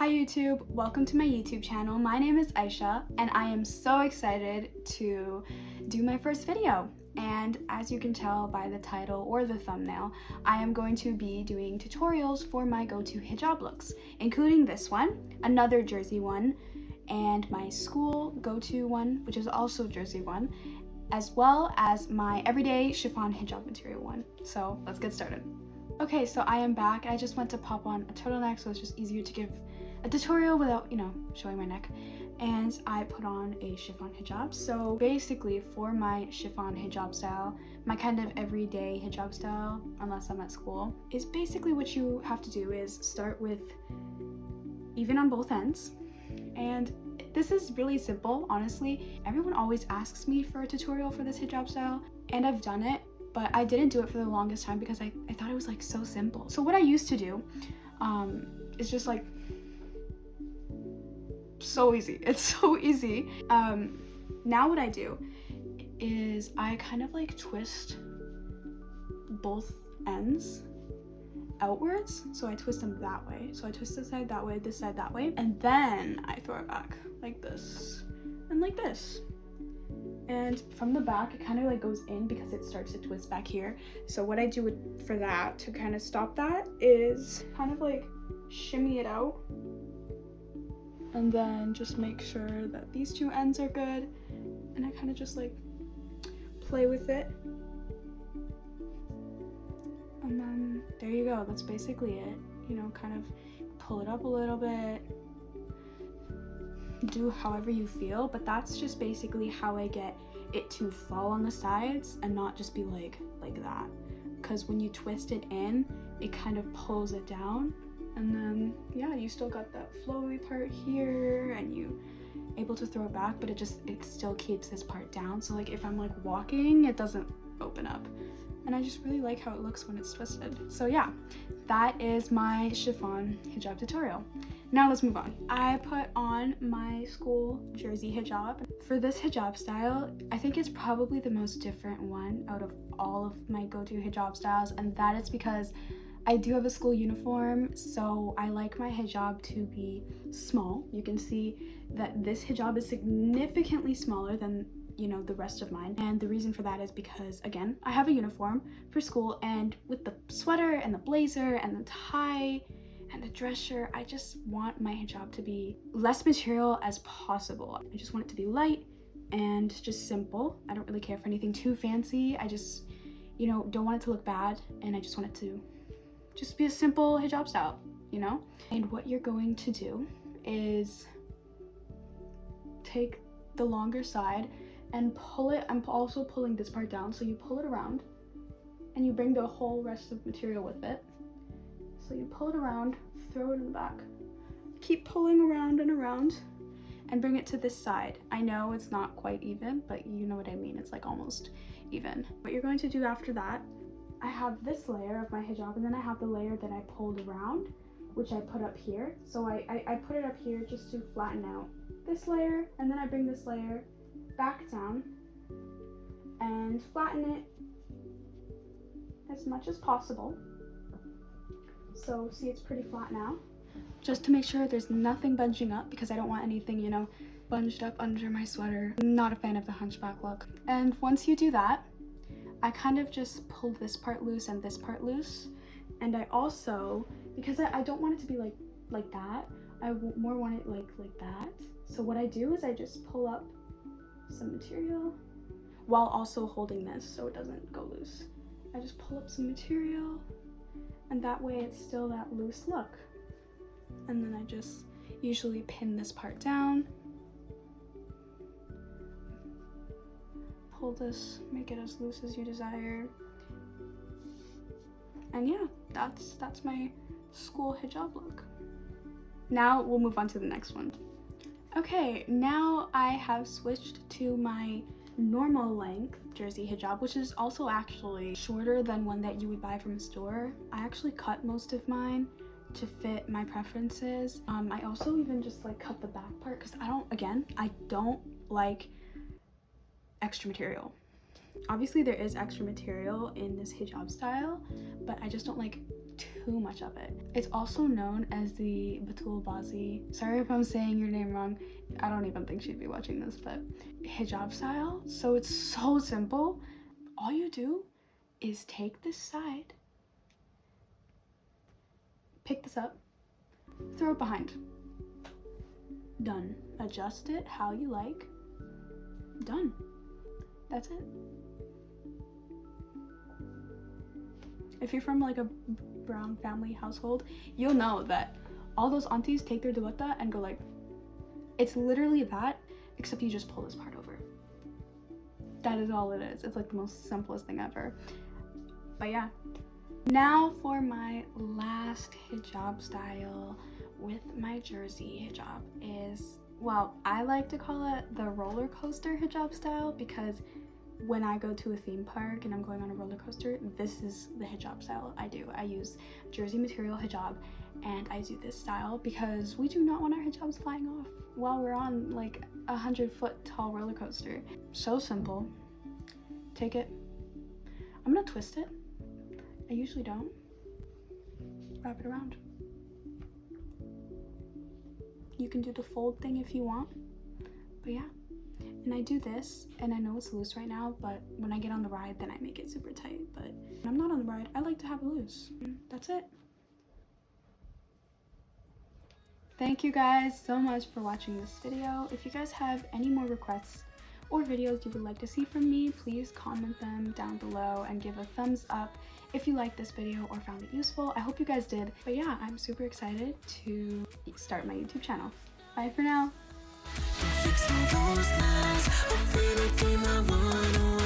Hi YouTube, welcome to my YouTube channel. My name is Aisha and I am so excited to do my first video. And as you can tell by the title or the thumbnail, I am going to be doing tutorials for my go-to hijab looks, including this one, another jersey one, and my school go-to one, which is also jersey one, as well as my everyday chiffon hijab material one. So let's get started. Okay, so I am back. I just went to pop on a turtleneck, so it's just easier to give a tutorial without, showing my neck. And I put on a chiffon hijab. So basically for my chiffon hijab style, my kind of everyday hijab style, unless I'm at school, is basically what you have to do is start with even on both ends. And this is really simple, honestly. Everyone always asks me for a tutorial for this hijab style, and I've done it, but I didn't do it for the longest time because I thought it was like so simple. So what I used to do is just like so easy. It's so easy. Now what I do is I kind of like twist both ends outwards. So I twist them that way. So I twist this side that way, this side that way, and then I throw it back like this and like this. And from the back, it kind of like goes in because it starts to twist back here. So what I do for that to kind of stop that is kind of like shimmy it out. And then just make sure that these two ends are good. And I kind of just like play with it. And then there you go. That's basically it. Kind of pull it up a little bit. Do however you feel, but that's just basically how I get it to fall on the sides and not just be like that. Because when you twist it in, it kind of pulls it down. And then, yeah, you still got that flowy part here and you able to throw it back, but it still keeps this part down. So like if I'm like walking, it doesn't open up. And I just really like how it looks when it's twisted. So yeah, that is my chiffon hijab tutorial. Now let's move on. I put on my school jersey hijab. For this hijab style, I think it's probably the most different one out of all of my go-to hijab styles, and that is because I do have a school uniform, so I like my hijab to be small. You can see that this hijab is significantly smaller than the rest of mine, and the reason for that is because, again, I have a uniform for school, and with the sweater and the blazer and the tie and the dress shirt, I just want my hijab to be less material as possible. I just want it to be light and just simple. I don't really care for anything too fancy. I just, don't want it to look bad, and I just want it to just be a simple hijab style, And what you're going to do is take the longer side and pull it. I'm also pulling this part down, so you pull it around and you bring the whole rest of material with it. So you pull it around, throw it in the back, keep pulling around and bring it to this side. I know it's not quite even, but you know what I mean. It's like almost even. What you're going to do after that, I have this layer of my hijab, and then I have the layer that I pulled around, which I put up here. So I put it up here just to flatten out this layer, and then I bring this layer back down and flatten it as much as possible. So see, it's pretty flat now. Just to make sure there's nothing bunching up, because I don't want anything, bunched up under my sweater. I'm not a fan of the hunchback look. And once you do that, I kind of just pull this part loose and this part loose. And I also, because I don't want it to be like that, I more want it like that. So what I do is I just pull up some material while also holding this so it doesn't go loose. I just pull up some material, and that way it's still that loose look. And then I just usually pin this part down, pull this, make it as loose as you desire. And yeah, that's my school hijab look. Now we'll move on to the next one. Okay, now I have switched to my normal length jersey hijab, which is also actually shorter than one that you would buy from a store. I actually cut most of mine to fit my preferences. I also even just like cut the back part because I don't like extra material. Obviously there is extra material in this hijab style, but I just don't like too much of it. It's also known as the Batul Bazzi. Sorry if I'm saying your name wrong. I don't even think she'd be watching this, but hijab style. So it's so simple. All you do is take this side, pick this up, throw it behind. Done. Adjust it how you like. Done. That's it. If you're from like a brown family household, you'll know that all those aunties take their duatta and go like, it's literally that, except you just pull this part over. That is all it is. It's like the most simplest thing ever. But yeah. Now for my last hijab style with my jersey hijab is, well, I like to call it the roller coaster hijab style, because when I go to a theme park and I'm going on a roller coaster, this is the hijab style I do. I use jersey material hijab and I do this style because we do not want our hijabs flying off while we're on like 100-foot tall roller coaster. So simple. Take it. I'm gonna twist it. I usually don't. Wrap it around. You can do the fold thing if you want, but yeah. And I do this, and I know it's loose right now, but when I get on the ride, then I make it super tight. But when I'm not on the ride, I like to have it loose. That's it. Thank you guys so much for watching this video. If you guys have any more requests or videos you would like to see from me, please comment them down below and give a thumbs up if you liked this video or found it useful. I hope you guys did. But yeah, I'm super excited to start my YouTube channel. Bye for now. Fix all those lies, oh baby, be my one.